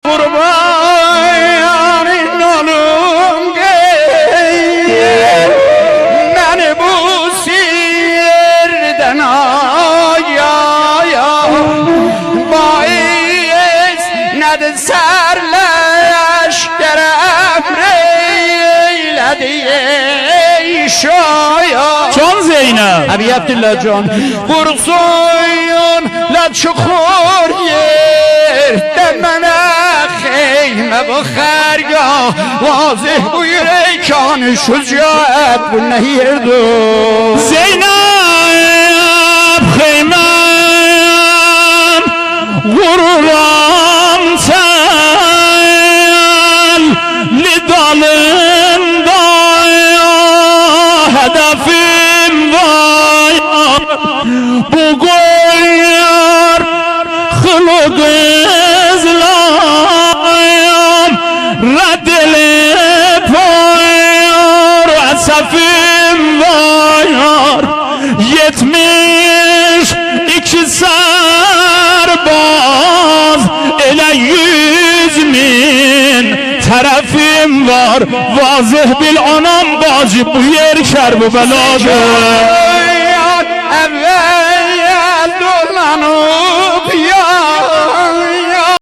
قربان نالم گیر من بوسیر دنایا باعث ند سر لشکرم ریلدی شایا جان زینب ابی عبدالله جان برسویون لچخور دمنه خیمه و خرگاه واضح بویر کان شجاعت و نهیردو زینب خیمم غرورم تل لدالم دایا هدفیم وایا بگویر خلق ازلایم ردل پایار و صفیم وایار yetmiş iki serbaz ele 100.000 tarafim var vazih bil anam bacı bu yer şer bu beladır evvel dolanıp ya